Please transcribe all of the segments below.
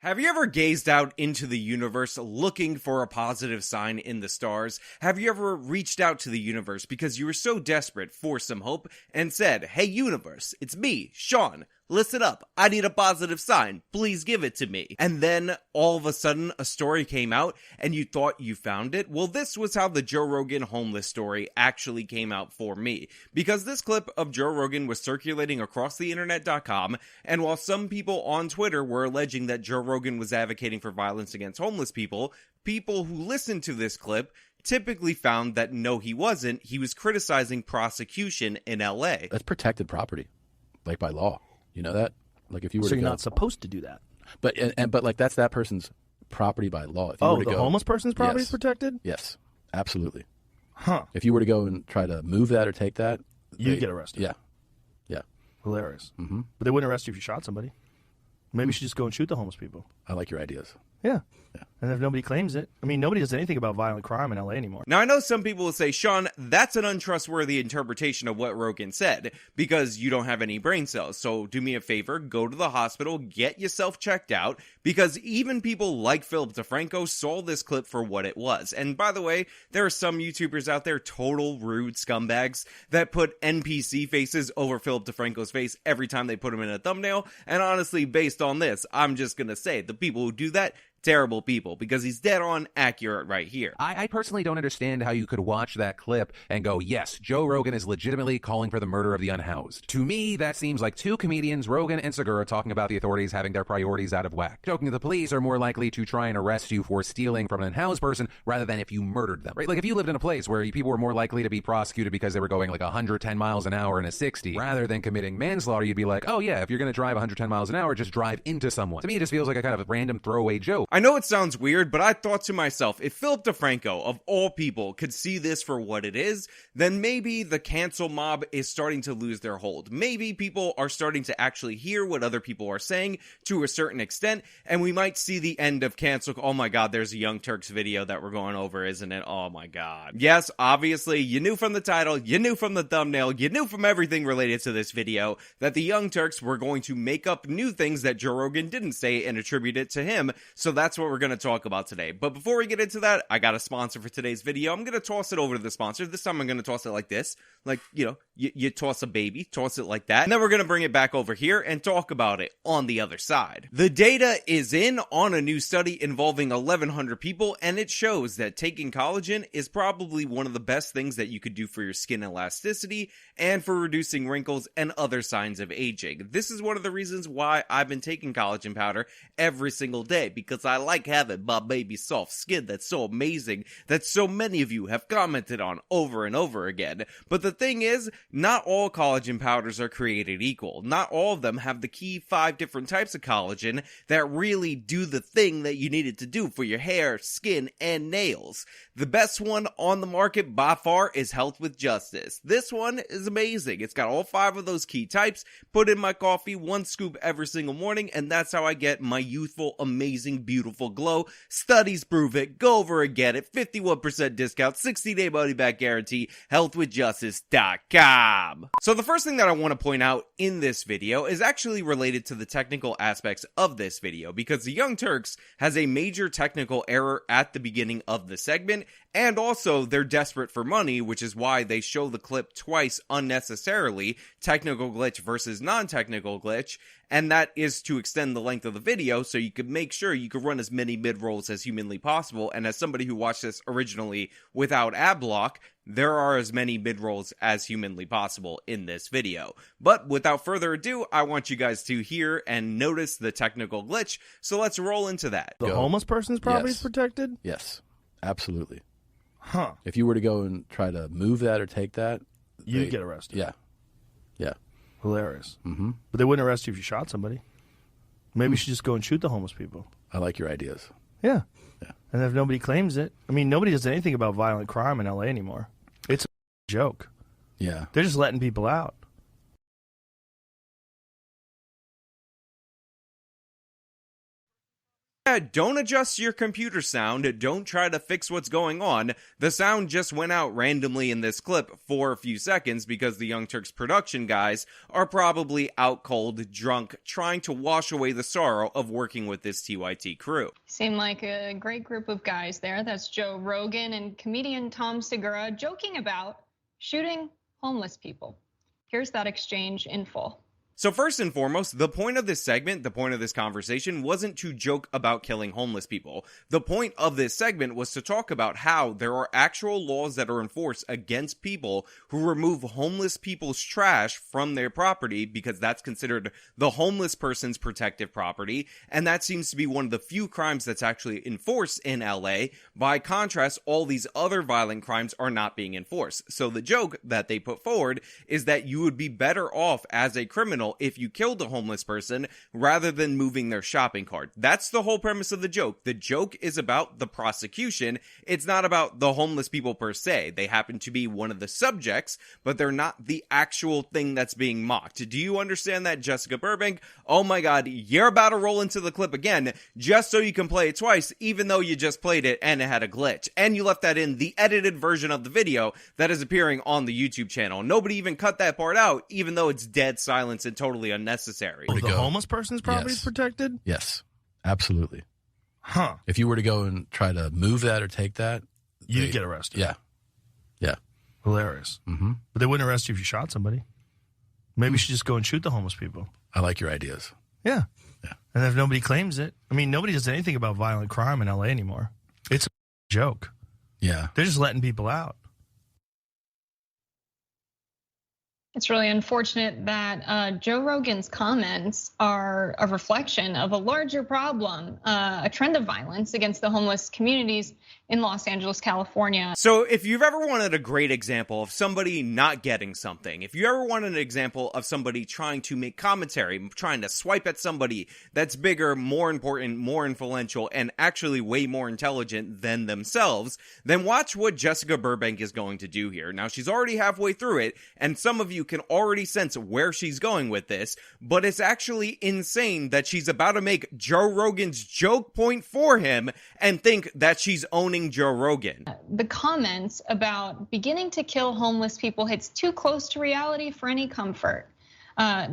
Have you ever gazed out into the universe looking for a positive sign in the stars? Have you ever reached out to the universe because you were so desperate for some hope and said, "Hey universe, it's me, Sean. Listen up, I need a positive sign, please give it to me." And then, all of a sudden, a story came out, and you thought you found it? Well, this was how the Joe Rogan homeless story actually came out for me. Because this clip of Joe Rogan was circulating across the internet.com, and while some people on Twitter were alleging that Joe Rogan was advocating for violence against homeless people, people who listened to this clip typically found that no, he wasn't. He was criticizing prosecution in LA. That's protected property, like by law. You know that? Like if you were so to you're go, not supposed to do that. But like that's that person's property by law. If you were to the go, homeless person's property is yes, protected? Yes, absolutely. Huh. If you were to go and try to move that or take that, You'd get arrested. Yeah. Yeah. Hilarious. Mm-hmm. But they wouldn't arrest you if you shot somebody. Maybe you should just go and shoot the homeless people. I like your ideas. Yeah. Yeah. And if nobody claims it, I mean, nobody does anything about violent crime in LA anymore. Now, I know some people will say, Sean, that's an untrustworthy interpretation of what Rogan said, because you don't have any brain cells. So do me a favor, go to the hospital, get yourself checked out, because even people like Philip DeFranco saw this clip for what it was. And by the way, there are some YouTubers out there, total rude scumbags, that put NPC faces over Philip DeFranco's face every time they put him in a thumbnail. And honestly, based on this, I'm just gonna say, the people who do that, terrible people, because he's dead on accurate right here. I personally don't understand how you could watch that clip and go, yes, Joe Rogan is legitimately calling for the murder of the unhoused. To me, that seems like two comedians, Rogan and Segura, talking about the authorities having their priorities out of whack. Joking, the police are more likely to try and arrest you for stealing from an unhoused person rather than if you murdered them, right? Like if you lived in a place where people were more likely to be prosecuted because they were going like 110 miles an hour in a 60 rather than committing manslaughter, you'd be like, oh yeah, if you're going to drive 110 miles an hour, just drive into someone. To me, it just feels like a kind of a random throwaway joke. I know it sounds weird, but I thought to myself, if Philip DeFranco, of all people, could see this for what it is, then maybe the cancel mob is starting to lose their hold. Maybe people are starting to actually hear what other people are saying to a certain extent, and we might see the end of cancel. Oh my god, there's a Young Turks video that we're going over, isn't it? Oh my god. Yes, obviously, you knew from the title, you knew from the thumbnail, you knew from everything related to this video that the Young Turks were going to make up new things that Joe Rogan didn't say and attribute it to him, so that's what we're going to talk about today. But before we get into that, I got a sponsor for today's video. I'm going to toss it over to the sponsor. This time I'm going to toss it like this. Like, you know, you toss a baby, toss it like that. And then we're going to bring it back over here and talk about it on the other side. The data is in on a new study involving 1,100 people, and it shows that taking collagen is probably one of the best things that you could do for your skin elasticity and for reducing wrinkles and other signs of aging. This is one of the reasons why I've been taking collagen powder every single day, because I like having my baby soft skin that's so amazing that so many of you have commented on over and over again. But the thing is, not all collagen powders are created equal. Not all of them have the key 5 different types of collagen that really do the thing that you need it to do for your hair, skin, and nails. The best one on the market by far is Health with Justice. This one is amazing. It's got all 5 of those key types, put in my coffee, 1 scoop every single morning, and that's how I get my youthful, amazing, beautiful glow. Studies prove it. Go over and get it. 51% discount, 60-day money-back guarantee, healthwithjustice.com. So the first thing that I want to point out in this video is actually related to the technical aspects of this video, because the Young Turks has a major technical error at the beginning of the segment, and also they're desperate for money, which is why they show the clip twice unnecessarily, technical glitch versus non-technical glitch, and that is to extend the length of the video so you could make sure you could run as many mid-rolls as humanly possible. And as somebody who watched this originally without ad block, there are as many mid-rolls as humanly possible in this video. But without further ado, I want you guys to hear and notice the technical glitch, so let's roll into that. The homeless person's property is protected? Yes, absolutely. Huh. If you were to go and try to move that or take that, You'd get arrested. Yeah. Yeah. Hilarious. Mm-hmm. But they wouldn't arrest you if you shot somebody. Maybe you should just go and shoot the homeless people. I like your ideas. Yeah. Yeah. And if nobody claims it, I mean, nobody does anything about violent crime in LA anymore. It's a joke. Yeah. They're just letting people out. Yeah, don't adjust your computer sound. Don't try to fix what's going on. The sound just went out randomly in this clip for a few seconds because the Young Turks production guys are probably out cold, drunk, trying to wash away the sorrow of working with this TYT crew. Seem like a great group of guys there. That's Joe Rogan and comedian Tom Segura joking about shooting homeless people. Here's that exchange in full. So first and foremost, the point of this segment, the point of this conversation, wasn't to joke about killing homeless people. The point of this segment was to talk about how there are actual laws that are enforced against people who remove homeless people's trash from their property because that's considered the homeless person's protective property, and that seems to be one of the few crimes that's actually enforced in LA. By contrast, all these other violent crimes are not being enforced. So the joke that they put forward is that you would be better off as a criminal if you killed a homeless person rather than moving their shopping cart. That's the whole premise of the joke. The joke is about the prosecution. It's not about the homeless people per se. They happen to be one of the subjects, but they're not the actual thing that's being mocked. Do you understand that, Jessica Burbank? Oh my god, you're about to roll into the clip again just so you can play it twice, even though you just played it and it had a glitch. And you left that in the edited version of the video that is appearing on the YouTube channel. Nobody even cut that part out, even though it's dead silence and totally unnecessary. The homeless person's property is protected? Yes, absolutely. Huh. If you were to go and try to move that or take that, You'd get arrested. Yeah. Yeah. Hilarious. Mm-hmm. But they wouldn't arrest you if you shot somebody. Maybe you should just go and shoot the homeless people. I like your ideas. Yeah. Yeah. And if nobody claims it, I mean, nobody does anything about violent crime in LA anymore. It's a joke. Yeah. They're just letting people out. It's really unfortunate that Joe Rogan's comments are a reflection of a larger problem, a trend of violence against the homeless communities in Los Angeles, California. So if you've ever wanted a great example of somebody not getting something, if you ever wanted an example of somebody trying to make commentary, trying to swipe at somebody that's bigger, more important, more influential, and actually way more intelligent than themselves, then watch what Jessica Burbank is going to do here. Now, she's already halfway through it, and some of you can already sense where she's going with this, but it's actually insane that she's about to make Joe Rogan's joke point for him and think that she's owning Joe Rogan. The comments about beginning to kill homeless people hits too close to reality for any comfort.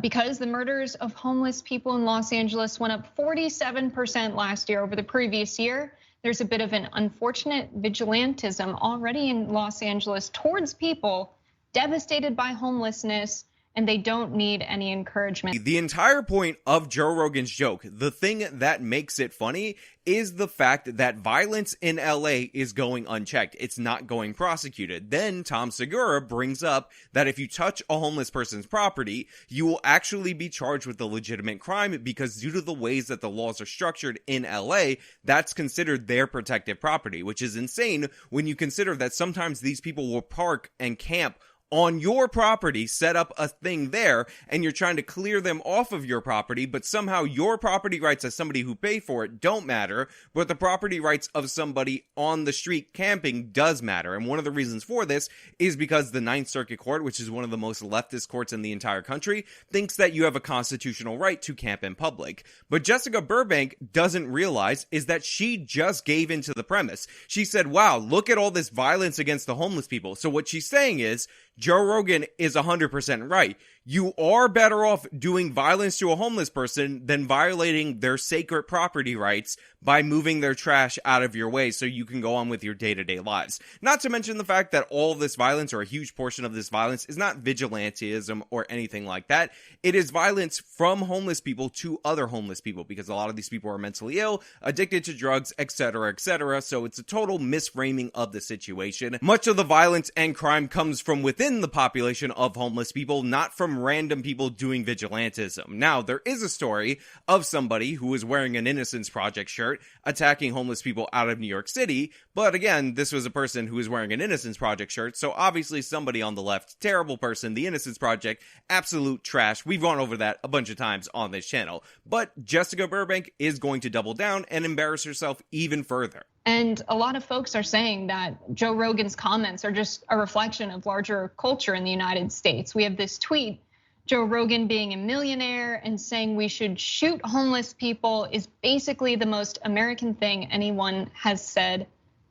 Because the murders of homeless people in Los Angeles went up 47% last year over the previous year. There's a bit of an unfortunate vigilantism already in Los Angeles towards people devastated by homelessness, and they don't need any encouragement. The entire point of Joe Rogan's joke, the thing that makes it funny, is the fact that violence in LA is going unchecked. It's not going prosecuted. Then Tom Segura brings up that if you touch a homeless person's property, you will actually be charged with a legitimate crime because due to the ways that the laws are structured in LA, that's considered their protected property, which is insane when you consider that sometimes these people will park and camp on your property, set up a thing there, and you're trying to clear them off of your property, but somehow your property rights as somebody who paid for it don't matter, but the property rights of somebody on the street camping does matter. And one of the reasons for this is because the Ninth Circuit Court, which is one of the most leftist courts in the entire country, thinks that you have a constitutional right to camp in public. But Jessica Burbank doesn't realize is that she just gave into the premise. She said, wow, look at all this violence against the homeless people. So what she's saying is, Joe Rogan is 100% right. You are better off doing violence to a homeless person than violating their sacred property rights by moving their trash out of your way so you can go on with your day-to-day lives. Not to mention the fact that all of this violence, or a huge portion of this violence, is not vigilantism or anything like that. It is violence from homeless people to other homeless people, because a lot of these people are mentally ill, addicted to drugs, etc., etc. So it's a total misframing of the situation. Much of the violence and crime comes from within the population of homeless people, not from random people doing vigilantism. Now, there is a story of somebody who was wearing an Innocence Project shirt attacking homeless people out of New York City, but again, this was a person who was wearing an Innocence Project shirt, so obviously somebody on the left, terrible person. The Innocence Project, absolute trash. We've gone over that a bunch of times on this channel, but Jessica Burbank is going to double down and embarrass herself even further. And a lot of folks are saying that Joe Rogan's comments are just a reflection of larger culture in the United States. We have this tweet Joe Rogan being a millionaire and saying we should shoot homeless people is basically the most American thing anyone has said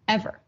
ever.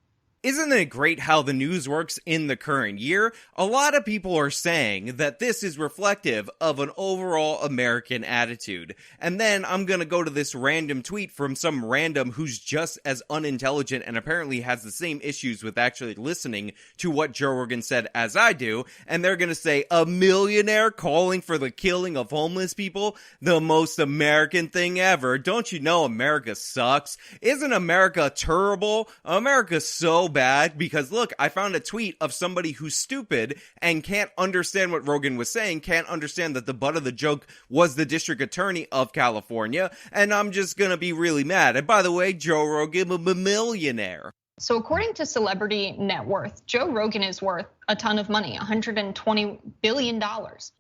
Isn't it great how the news works in the current year? A lot of people are saying that this is reflective of an overall American attitude. And then I'm gonna go to this random tweet from some random who's just as unintelligent and apparently has the same issues with actually listening to what Joe Rogan said as I do. And they're gonna say, a millionaire calling for the killing of homeless people? The most American thing ever. Don't you know America sucks? Isn't America terrible? America's so bad, because look, I found a tweet of somebody who's stupid and can't understand what Rogan was saying, can't understand that the butt of the joke was the district attorney of California, and I'm just gonna be really mad. And by the way, Joe Rogan, a millionaire. So according to Celebrity Net Worth, Joe Rogan is worth a ton of money, $120 billion.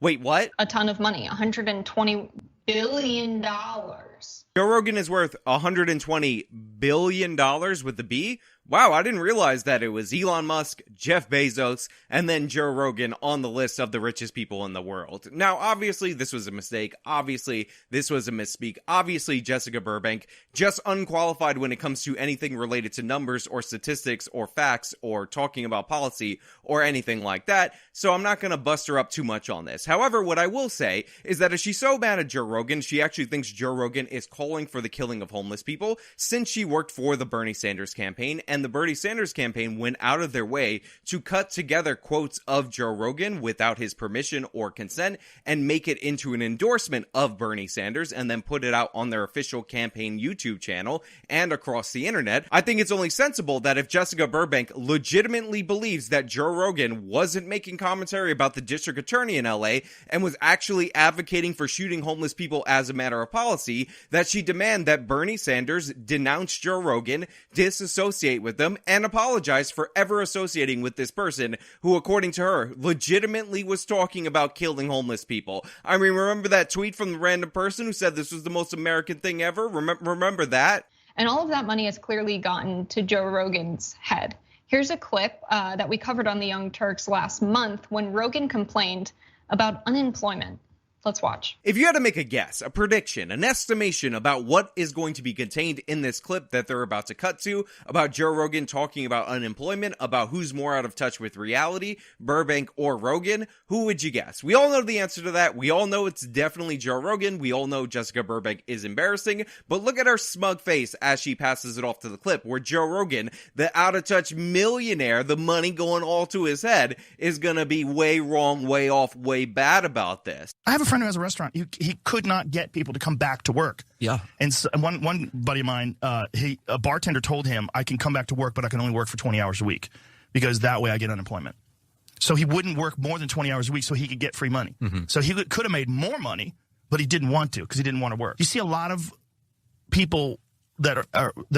Wait, what? A ton of money, $120 billion. Joe Rogan is worth $120 billion with the B? Wow, I didn't realize that it was Elon Musk, Jeff Bezos, and then Joe Rogan on the list of the richest people in the world. Now, obviously, this was a mistake. Obviously, this was a misspeak. Obviously, Jessica Burbank, just unqualified when it comes to anything related to numbers or statistics or facts or talking about policy or anything like that, so I'm not going to bust her up too much on this. However, what I will say is that if she's so mad at Joe Rogan, she actually thinks Joe Rogan is calling for the killing of homeless people since she worked for the Bernie Sanders campaign, and the Bernie Sanders campaign went out of their way to cut together quotes of Joe Rogan without his permission or consent and make it into an endorsement of Bernie Sanders and then put it out on their official campaign YouTube channel and across the internet. I think it's only sensible that if Jessica Burbank legitimately believes that Joe Rogan wasn't making commentary about the district attorney in LA and was actually advocating for shooting homeless people as a matter of policy, that she demand that Bernie Sanders denounce Joe Rogan, disassociate with them, and apologize for ever associating with this person who, according to her, legitimately was talking about killing homeless people. I mean, remember that tweet from the random person who said this was the most American thing ever? Remember that? And all of that money has clearly gotten to Joe Rogan's head. Here's a clip that we covered on the Young Turks last month when Rogan complained about unemployment. Let's watch. If you had to make a guess, a prediction, an estimation about what is going to be contained in this clip that they're about to cut to, about Joe Rogan talking about unemployment, about who's more out of touch with reality, Burbank or Rogan, who would you guess? We all know the answer to that. We all know it's definitely Joe Rogan. We all know Jessica Burbank is embarrassing, but look at her smug face as she passes it off to the clip where Joe Rogan, the out of touch millionaire, the money going all to his head, is gonna be way wrong, way off, way bad about this. I have a friend who has a restaurant. He could not get people to come back to work. Yeah. And so one buddy of mine, a bartender told him, I can come back to work, but I can only work for 20 hours a week because that way I get unemployment. So he wouldn't work more than 20 hours a week so he could get free money. Mm-hmm. So he could have made more money, but he didn't want to because he didn't want to work. You see a lot of people that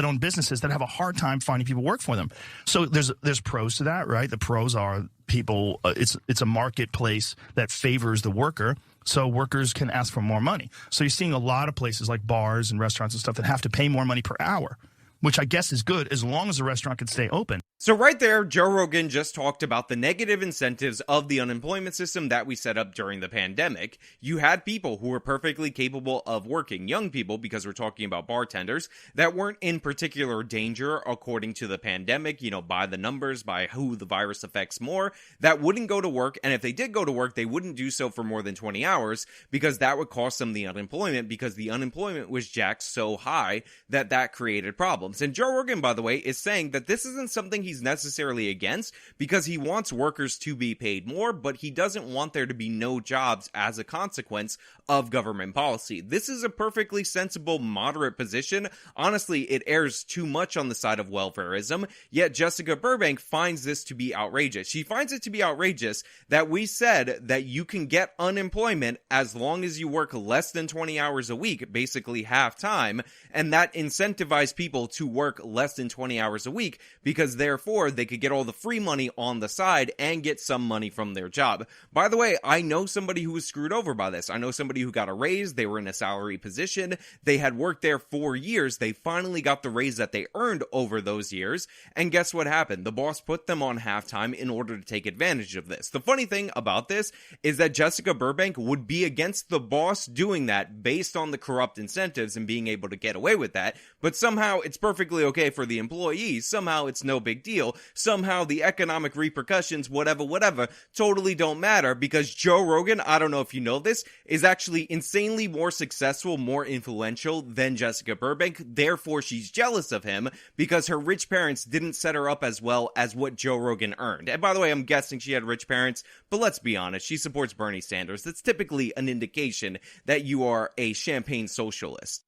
own businesses that have a hard time finding people work for them. So there's pros to that, right? The pros are people. It's a marketplace that favors the worker, so workers can ask for more money. So you're seeing a lot of places like bars and restaurants and stuff that have to pay more money per hour, which I guess is good as long as the restaurant can stay open. So right there, Joe Rogan just talked about the negative incentives of the unemployment system that we set up during the pandemic. You had people who were perfectly capable of working, young people, because we're talking about bartenders, that weren't in particular danger according to the pandemic, by the numbers, by who the virus affects more, that wouldn't go to work. And if they did go to work, they wouldn't do so for more than 20 hours because that would cost them the unemployment, because the unemployment was jacked so high that created problems. And Joe Rogan, by the way, is saying that this isn't something he's necessarily against because he wants workers to be paid more, but he doesn't want there to be no jobs as a consequence of government policy. This is a perfectly sensible, moderate position. Honestly, it errs too much on the side of welfareism, yet Jessica Burbank finds this to be outrageous. She finds it to be outrageous that we said that you can get unemployment as long as you work less than 20 hours a week, basically half time, and that incentivized people to work less than 20 hours a week because they're therefore they could get all the free money on the side and get some money from their job. By the way, I know somebody who was screwed over by this. I know somebody who got a raise. They were in a salary position. They had worked there for years. They finally got the raise that they earned over those years. And guess what happened? The boss put them on halftime in order to take advantage of this. The funny thing about this is that Jessica Burbank would be against the boss doing that based on the corrupt incentives and being able to get away with that. But somehow it's perfectly okay for the employees. Somehow it's no big deal. Somehow the economic repercussions, whatever, totally don't matter because Joe Rogan, I don't know if you know this, is actually insanely more successful, more influential than Jessica Burbank. Therefore, she's jealous of him because her rich parents didn't set her up as well as what Joe Rogan earned. And by the way, I'm guessing she had rich parents, but let's be honest, she supports Bernie Sanders. That's typically an indication that you are a champagne socialist.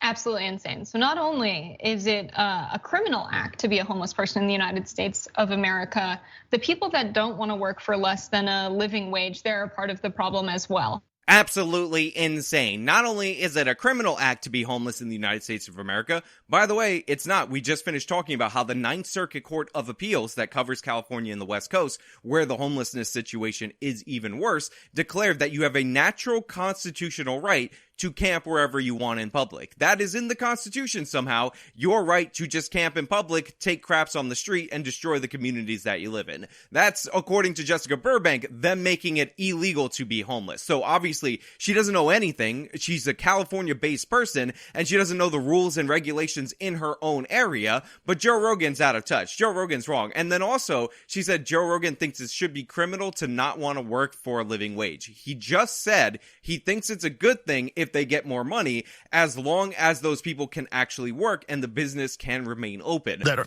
Absolutely insane. So not only is it a criminal act to be a homeless person in the United States of America, the people that don't want to work for less than a living wage, they're a part of the problem as well. Absolutely insane. Not only is it a criminal act to be homeless in the United States of America, by the way, it's not. We just finished talking about how the Ninth Circuit Court of Appeals that covers California and the West Coast, where the homelessness situation is even worse, declared that you have a natural constitutional right to camp wherever you want in public. That is in the Constitution somehow, your right to just camp in public, take craps on the street, and destroy the communities that you live in. That's, according to Jessica Burbank, them making it illegal to be homeless. So obviously, she doesn't know anything. She's a California-based person, and she doesn't know the rules and regulations in her own area, but Joe Rogan's out of touch. Joe Rogan's wrong. And then also, she said Joe Rogan thinks it should be criminal to not want to work for a living wage. He just said he thinks it's a good thing if they get more money, as long as those people can actually work and the business can remain open. That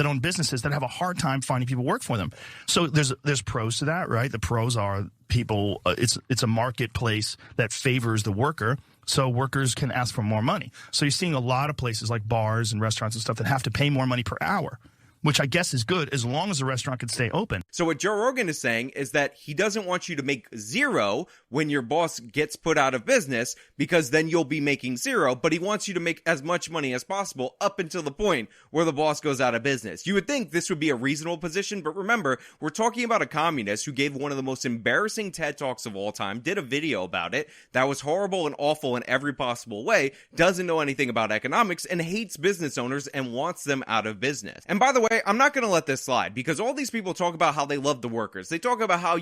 own businesses that have a hard time finding people work for them. So there's pros to that, right? The pros are people. It's a marketplace that favors the worker. So workers can ask for more money. So you're seeing a lot of places like bars and restaurants and stuff that have to pay more money per hour, which I guess is good as long as the restaurant can stay open. So what Joe Rogan is saying is that he doesn't want you to make zero when your boss gets put out of business, because then you'll be making zero, but he wants you to make as much money as possible up until the point where the boss goes out of business. You would think this would be a reasonable position, but remember, we're talking about a communist who gave one of the most embarrassing TED Talks of all time, did a video about it that was horrible and awful in every possible way, doesn't know anything about economics, and hates business owners and wants them out of business. And by the way, I'm not going to let this slide, because all these people talk about how they love the workers. They talk about how,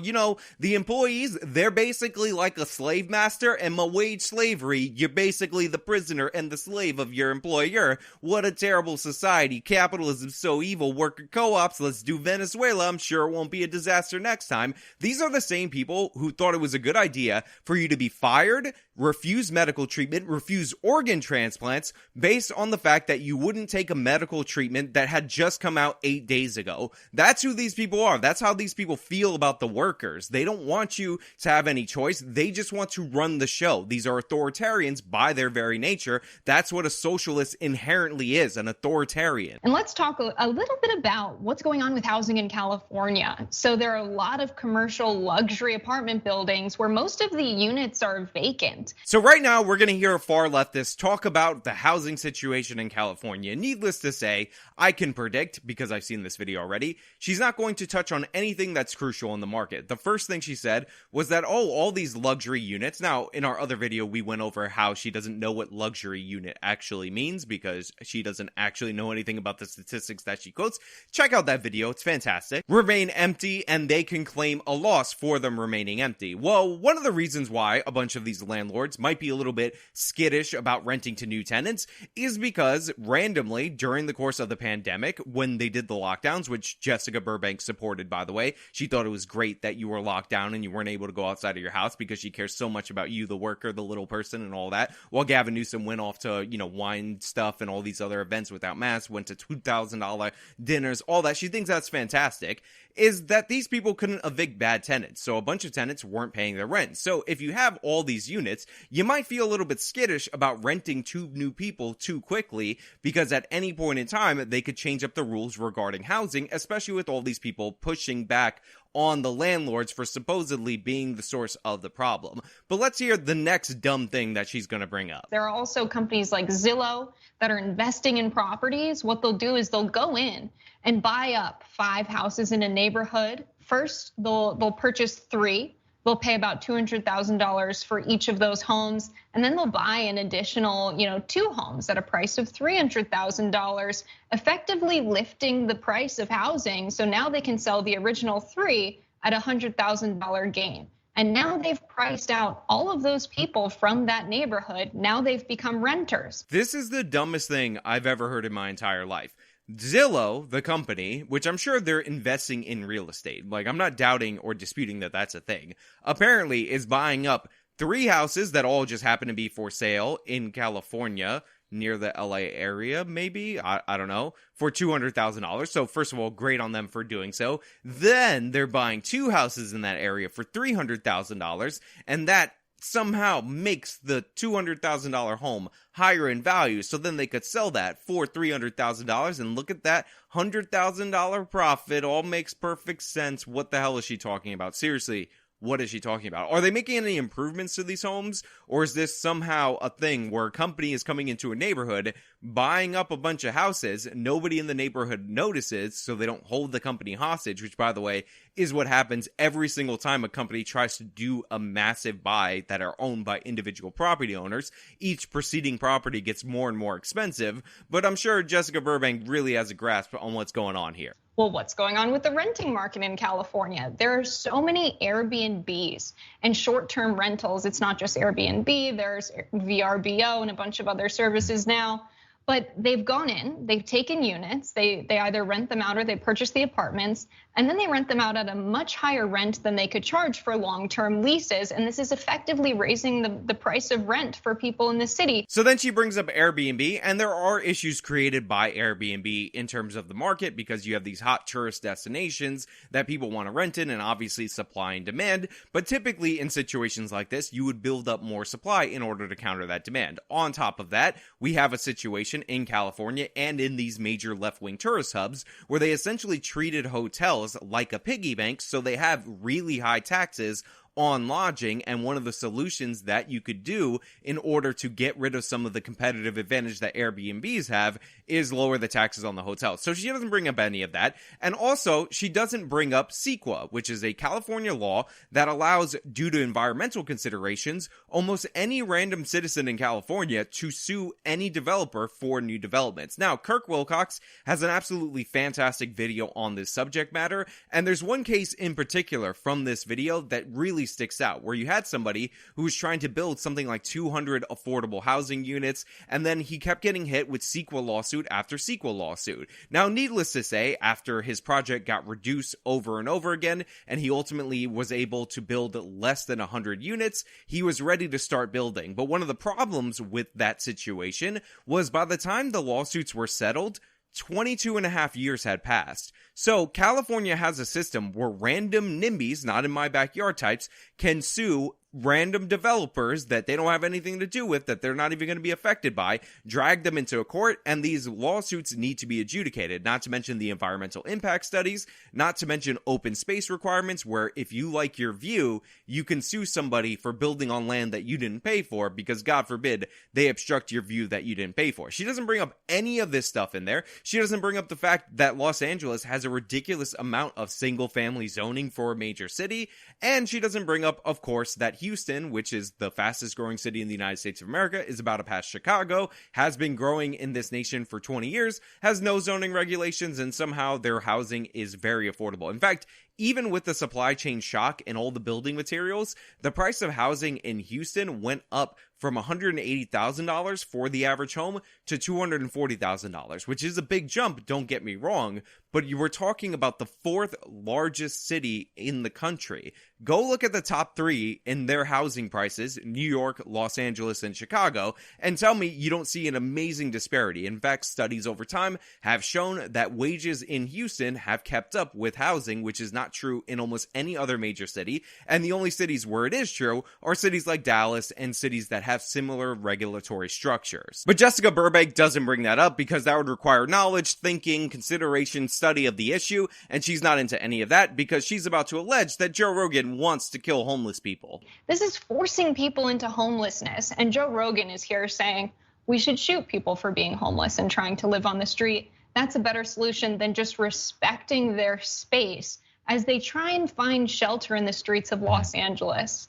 the employees, they're basically like a slave master, and wage slavery, you're basically the prisoner and the slave of your employer. What a terrible society. Capitalism's so evil. Worker co-ops, let's do Venezuela. I'm sure it won't be a disaster next time. These are the same people who thought it was a good idea for you to be fired, refuse medical treatment, refuse organ transplants based on the fact that you wouldn't take a medical treatment that had just come out 8 days ago. That's who these people are. That's how these people feel about the workers. They don't want you to have any choice. They just want to run the show. These are authoritarians by their very nature. That's what a socialist inherently is, an authoritarian. And let's talk a little bit about what's going on with housing in California. So there are a lot of commercial luxury apartment buildings where most of the units are vacant. So right now, we're going to hear a far leftist talk about the housing situation in California. Needless to say, I can predict, because I've seen this video already, she's not going to touch on anything that's crucial in the market. The first thing she said was that, all these luxury units. Now, in our other video, we went over how she doesn't know what luxury unit actually means because she doesn't actually know anything about the statistics that she quotes. Check out that video. It's fantastic. Remain empty, and they can claim a loss for them remaining empty. Well, one of the reasons why a bunch of these landlords might be a little bit skittish about renting to new tenants is because randomly during the course of the pandemic, when they did the lockdowns, which Jessica Burbank supported, by the way, she thought it was great that you were locked down and you weren't able to go outside of your house because she cares so much about you, the worker, the little person, and all that. While Gavin Newsom went off to, wine stuff and all these other events without masks, went to $2,000 dinners, all that. She thinks that's fantastic. Is that these people couldn't evict bad tenants. So a bunch of tenants weren't paying their rent. So if you have all these units, you might feel a little bit skittish about renting to new people too quickly, because at any point in time, they could change up the rules regarding housing, especially with all these people pushing back on the landlords for supposedly being the source of the problem. But let's hear the next dumb thing that she's going to bring up. There are also companies like Zillow that are investing in properties. What they'll do is they'll go in and buy up 5 houses in a neighborhood. First, they'll purchase 3. They'll pay about $200,000 for each of those homes, and then they'll buy an additional, 2 homes at a price of $300,000, effectively lifting the price of housing. So now they can sell the original 3 at a $100,000 gain. And now they've priced out all of those people from that neighborhood. Now they've become renters. This is the dumbest thing I've ever heard in my entire life. Zillow, the company, which I'm sure they're investing in real estate, like I'm not doubting or disputing that that's a thing, apparently is buying up 3 houses that all just happen to be for sale in California, near the LA area, maybe, I don't know, for $200,000. So first of all, great on them for doing so. Then they're buying 2 houses in that area for $300,000, and that somehow makes the $200,000 home higher in value, so then they could sell that for $300,000, and look at that $100,000 profit. All makes perfect sense. What the hell is she talking about? Seriously, what is she talking about? Are they making any improvements to these homes? Or is this somehow a thing where a company is coming into a neighborhood, buying up a bunch of houses, nobody in the neighborhood notices, so they don't hold the company hostage, which, by the way, is what happens every single time a company tries to do a massive buy that are owned by individual property owners. Each preceding property gets more and more expensive, but I'm sure Jessica Burbank really has a grasp on what's going on here. Well, what's going on with the renting market in California? There are so many Airbnbs and short-term rentals. It's not just Airbnb, there's VRBO and a bunch of other services now. But they've gone in, they've taken units, they either rent them out or they purchase the apartments, and then they rent them out at a much higher rent than they could charge for long-term leases. And this is effectively raising the price of rent for people in the city. So then she brings up Airbnb, and there are issues created by Airbnb in terms of the market, because you have these hot tourist destinations that people want to rent in, and obviously supply and demand. But typically in situations like this, you would build up more supply in order to counter that demand. On top of that, we have a situation in California and in these major left-wing tourist hubs where they essentially treated hotels like a piggy bank, so they have really high taxes on lodging. And one of the solutions that you could do in order to get rid of some of the competitive advantage that Airbnbs have is lower the taxes on the hotels. So she doesn't bring up any of that. And also, she doesn't bring up CEQA, which is a California law that allows, due to environmental considerations, almost any random citizen in California to sue any developer for new developments. Now, Kirk Wilcox has an absolutely fantastic video on this subject matter, and there's one case in particular from this video that really sticks out, where you had somebody who was trying to build something like 200 affordable housing units, and then he kept getting hit with CEQA lawsuit after CEQA lawsuit. Now, needless to say, after his project got reduced over and over again, and he ultimately was able to build less than 100 units, he was ready to start building. But one of the problems with that situation was by the time the lawsuits were settled, 22 and a half years had passed. So California has a system where random NIMBYs, not in my backyard types, can sue random developers that they don't have anything to do with, that they're not even going to be affected by, drag them into a court, and these lawsuits need to be adjudicated. Not to mention the environmental impact studies, not to mention open space requirements, where if you like your view, you can sue somebody for building on land that you didn't pay for, because God forbid they obstruct your view that you didn't pay for. She doesn't bring up any of this stuff in there. She doesn't bring up the fact that Los Angeles has a ridiculous amount of single family zoning for a major city, and she doesn't bring up, of course, that Houston, which is the fastest growing city in the United States of America, is about to pass Chicago, has been growing in this nation for 20 years, has no zoning regulations, and somehow their housing is very affordable. In fact, even with the supply chain shock and all the building materials, the price of housing in Houston went up from $180,000 for the average home to $240,000, which is a big jump, don't get me wrong, but you were talking about the 4th largest city in the country. Go look at the top 3 in their housing prices, New York, Los Angeles, and Chicago, and tell me you don't see an amazing disparity. In fact, studies over time have shown that wages in Houston have kept up with housing, which is not not true in almost any other major city, and the only cities where it is true are cities like Dallas and cities that have similar regulatory structures. But Jessica Burbank doesn't bring that up because that would require knowledge, thinking, consideration, study of the issue, and she's not into any of that because she's about to allege that Joe Rogan wants to kill homeless people. This is forcing people into homelessness, and Joe Rogan is here saying we should shoot people for being homeless and trying to live on the street. That's a better solution than just respecting their space as they try and find shelter in the streets of Los Angeles.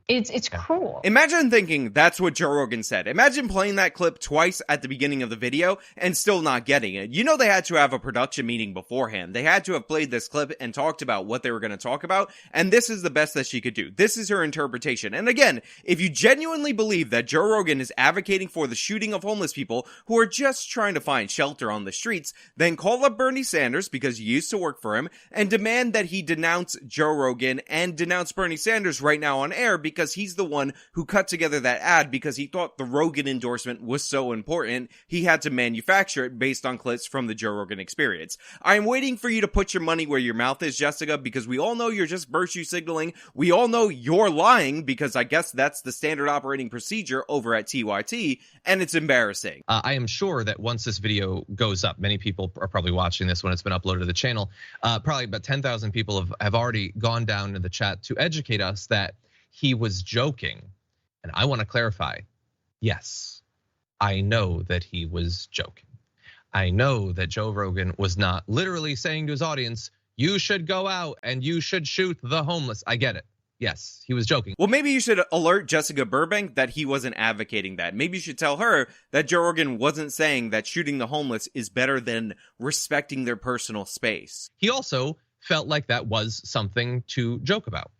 It's cruel. Imagine thinking that's what Joe Rogan said. Imagine playing that clip twice at the beginning of the video and still not getting it. You know they had to have a production meeting beforehand. They had to have played this clip and talked about what they were going to talk about, and this is the best that she could do. This is her interpretation. And again, if you genuinely believe that Joe Rogan is advocating for the shooting of homeless people who are just trying to find shelter on the streets, then call up Bernie Sanders, because you used to work for him, and demand that he denounce Joe Rogan and denounce Bernie Sanders right now on air, because he's the one who cut together that ad because he thought the Rogan endorsement was so important, he had to manufacture it based on clips from the Joe Rogan Experience. I am waiting for you to put your money where your mouth is, Jessica, because we all know you're just virtue signaling. We all know you're lying, because I guess that's the standard operating procedure over at TYT, and it's embarrassing. I am sure that once this video goes up, many people are probably watching this when it's been uploaded to the channel. Probably about 10,000 people have already gone down to the chat to educate us that he was joking. And I want to clarify, yes, I know that he was joking. I know that Joe Rogan was not literally saying to his audience, you should go out and you should shoot the homeless. I get it. Yes, he was joking. Well, maybe you should alert Jessica Burbank that he wasn't advocating that. Maybe you should tell her that Joe Rogan wasn't saying that shooting the homeless is better than respecting their personal space. He also felt like that was something to joke about,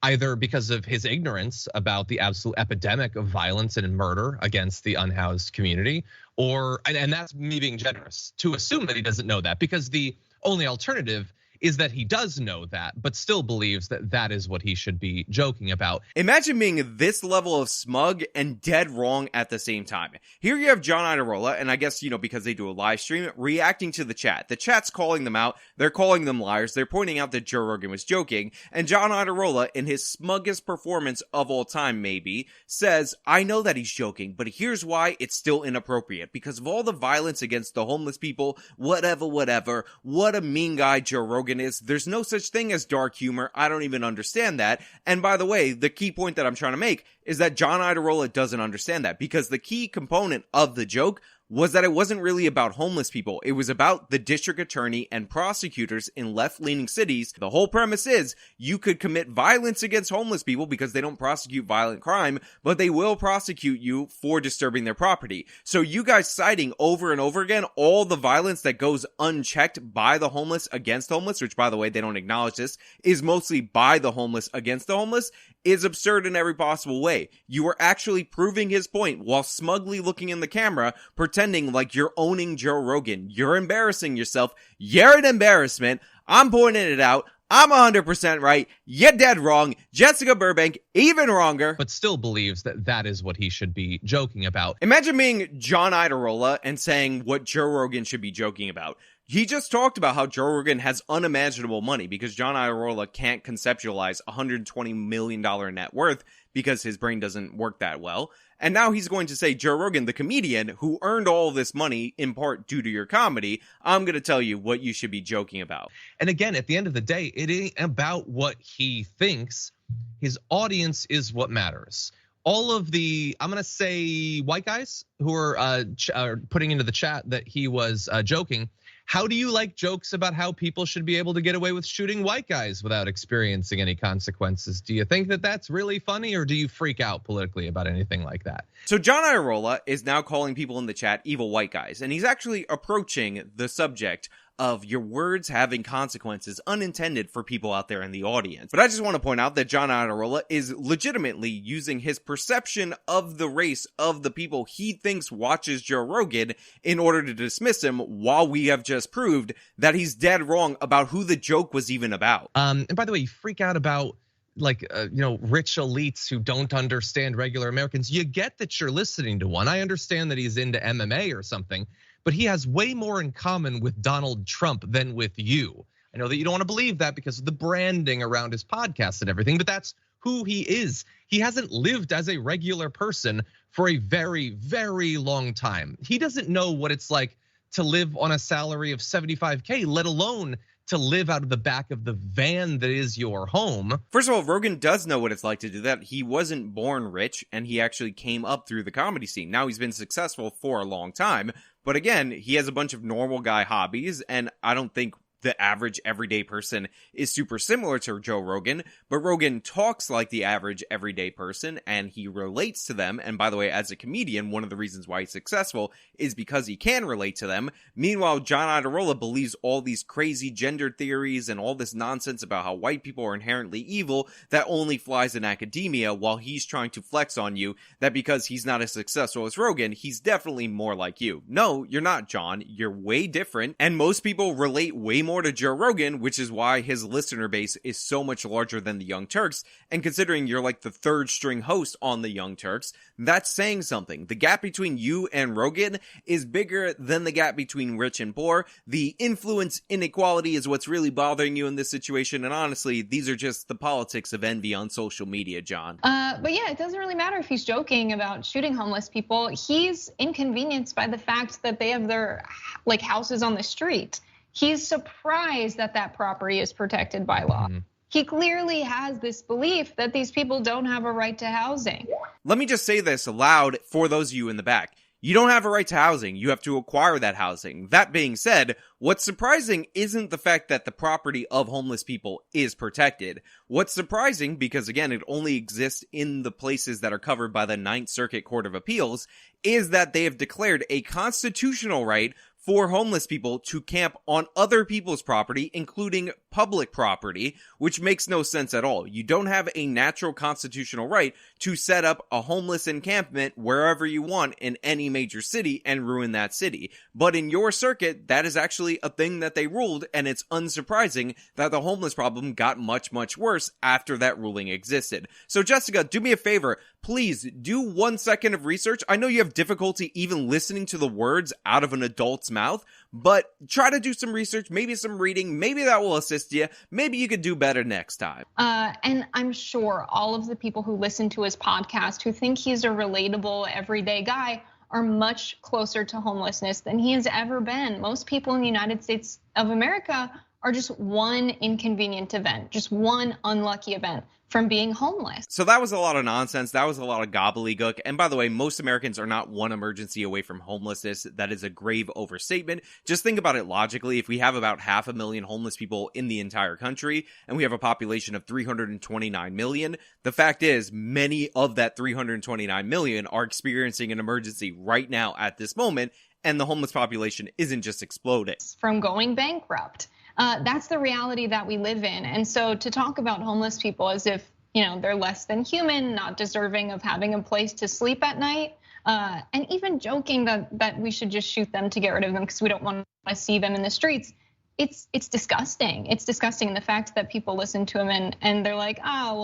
either because of his ignorance about the absolute epidemic of violence and murder against the unhoused community, or, and that's me being generous, to assume that he doesn't know that, because the only alternative is that he does know that, but still believes that that is what he should be joking about. Imagine being this level of smug and dead wrong at the same time. Here you have John Iadarola, and I guess, because they do a live stream, reacting to the chat. The chat's calling them out. They're calling them liars. They're pointing out that Joe Rogan was joking. And John Iadarola, in his smuggest performance of all time, maybe, says, I know that he's joking, but here's why it's still inappropriate. Because of all the violence against the homeless people, whatever, what a mean guy Joe Rogan is. There's no such thing as dark humor. I don't even understand that. And by the way, the key point that I'm trying to make is that John Iadarola doesn't understand that, because the key component of the joke was that it wasn't really about homeless people. It was about the district attorney and prosecutors in left-leaning cities. The whole premise is you could commit violence against homeless people because they don't prosecute violent crime, but they will prosecute you for disturbing their property. So you guys citing over and over again all the violence that goes unchecked by the homeless against the homeless, which by the way, they don't acknowledge this, is mostly by the homeless against the homeless, is absurd in every possible way. You are actually proving his point while smugly looking in the camera, pretending like you're owning Joe Rogan. You're embarrassing yourself. You're an embarrassment. I'm pointing it out. I'm 100% right. You're dead wrong. Jessica Burbank, even wronger. But still believes that that is what he should be joking about. Imagine being John Iadarola and saying what Joe Rogan should be joking about. He just talked about how Joe Rogan has unimaginable money because John Iadarola can't conceptualize $120 million net worth because his brain doesn't work that well. And now he's going to say, Joe Rogan, the comedian who earned all this money in part due to your comedy, I'm going to tell you what you should be joking about. And again, at the end of the day, it ain't about what he thinks. His audience is what matters. All of the, I'm going to say, white guys who are putting into the chat that he was joking. How do you like jokes about how people should be able to get away with shooting white guys without experiencing any consequences? Do you think that that's really funny, or do you freak out politically about anything like that? So John Iadarola is now calling people in the chat evil white guys, and he's actually approaching the subject of your words having consequences unintended for people out there in the audience. But I just want to point out that John Iadarola is legitimately using his perception of the race of the people he thinks watches Joe Rogan in order to dismiss him, while we have just proved that he's dead wrong about who the joke was even about. And by the way, you freak out about rich elites who don't understand regular Americans. You get that you're listening to one. I understand that he's into MMA or something, but he has way more in common with Donald Trump than with you. I know that you don't want to believe that because of the branding around his podcast and everything, but that's who he is. He hasn't lived as a regular person for a very, very long time. He doesn't know what it's like to live on a salary of 75K, let alone to live out of the back of the van that is your home. First of all, Rogan does know what it's like to do that. He wasn't born rich, and he actually came up through the comedy scene. Now he's been successful for a long time, but again, he has a bunch of normal guy hobbies, and I don't think the average everyday person is super similar to Joe Rogan, but Rogan talks like the average everyday person and he relates to them. And by the way, as a comedian, one of the reasons why he's successful is because he can relate to them. Meanwhile, John Iadarola believes all these crazy gender theories and all this nonsense about how white people are inherently evil that only flies in academia, while he's trying to flex on you that because he's not as successful as Rogan, he's definitely more like you. No, you're not, John. You're way different. And most people relate way more to Joe Rogan, which is why his listener base is so much larger than the Young Turks. And considering you're like the third string host on the Young Turks, that's saying something. The gap between you and Rogan is bigger than the gap between rich and poor. The influence inequality is what's really bothering you in this situation. And honestly, these are just the politics of envy on social media, John. But yeah, it doesn't really matter if he's joking about shooting homeless people. He's inconvenienced by the fact that they have their like houses on the street. He's surprised that that property is protected by law. He clearly has this belief that these people don't have a right to housing. Let me just say this aloud for those of you in the back. You don't have a right to housing. You have to acquire that housing. That being said, what's surprising isn't the fact that the property of homeless people is protected. What's surprising, because again, it only exists in the places that are covered by the Ninth Circuit Court of Appeals, is that they have declared a constitutional right for homeless people to camp on other people's property, including public property, which makes no sense at all. You don't have a natural constitutional right to set up a homeless encampment wherever you want in any major city and ruin that city. But in your circuit, that is actually a thing that they ruled, and it's unsurprising that the homeless problem got much, much worse after that ruling existed. So Jessica, do me a favor. Please do 1 second of research. I know you have difficulty even listening to the words out of an adult's mouth, but try to do some research, maybe some reading, maybe that will assist you. Maybe you could do better next time. And I'm sure all of the people who listen to his podcast, who think he's a relatable everyday guy, are much closer to homelessness than he has ever been. Most people in the United States of America are just one inconvenient event, just one unlucky event from being homeless. So that was a lot of nonsense. That was a lot of gobbledygook. And by the way, most Americans are not one emergency away from homelessness. That is a grave overstatement. Just think about it logically. If we have about 500,000 homeless people in the entire country, and we have a population of 329 million, the fact is many of that 329 million are experiencing an emergency right now at this moment. And the homeless population isn't just exploding. From going bankrupt. That's the reality that we live in. And so to talk about homeless people as if, they're less than human, not deserving of having a place to sleep at night, and even joking that we should just shoot them to get rid of them because we don't want to see them in the streets. It's disgusting. It's disgusting. And the fact that people listen to him and they're like, oh,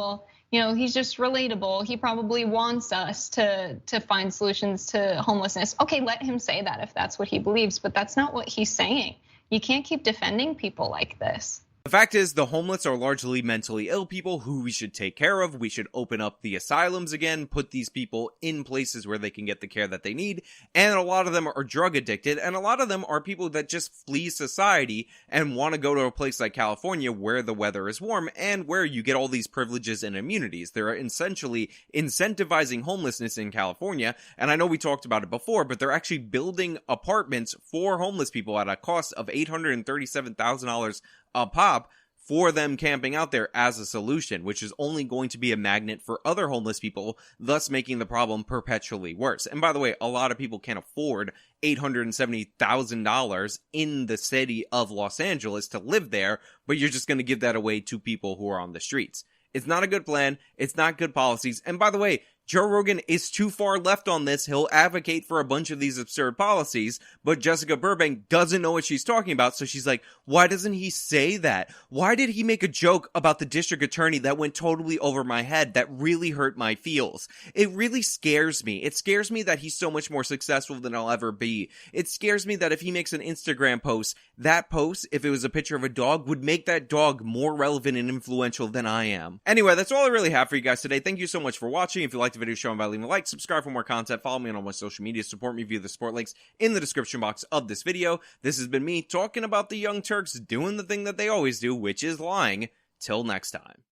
well, he's just relatable. He probably wants us to find solutions to homelessness. Okay, let him say that if that's what he believes, but that's not what he's saying. You can't keep defending people like this. The fact is, the homeless are largely mentally ill people who we should take care of. We should open up the asylums again, put these people in places where they can get the care that they need. And a lot of them are drug addicted, and a lot of them are people that just flee society and want to go to a place like California where the weather is warm and where you get all these privileges and immunities. They're essentially incentivizing homelessness in California. And I know we talked about it before, but they're actually building apartments for homeless people at a cost of $837,000 a pop for them camping out there as a solution, which is only going to be a magnet for other homeless people, thus making the problem perpetually worse. And by the way, a lot of people can't afford $870,000 in the city of Los Angeles to live there, but you're just going to give that away to people who are on the streets. It's not a good plan. It's not good policies. And by the way, Joe Rogan is too far left on this. He'll advocate for a bunch of these absurd policies, but Jessica Burbank doesn't know what she's talking about. So she's like, why doesn't he say that? Why did he make a joke about the district attorney that went totally over my head that really hurt my feels? It really scares me. It scares me that he's so much more successful than I'll ever be. It scares me that if he makes an Instagram post, that post, if it was a picture of a dog, would make that dog more relevant and influential than I am. Anyway, that's all I really have for you guys today. Thank you so much for watching. If you liked the video, show me by leaving a like, subscribe for more content, follow me on all my social media, support me via the support links in the description box of this video. This has been me talking about the Young Turks doing the thing that they always do, which is lying. Till next time.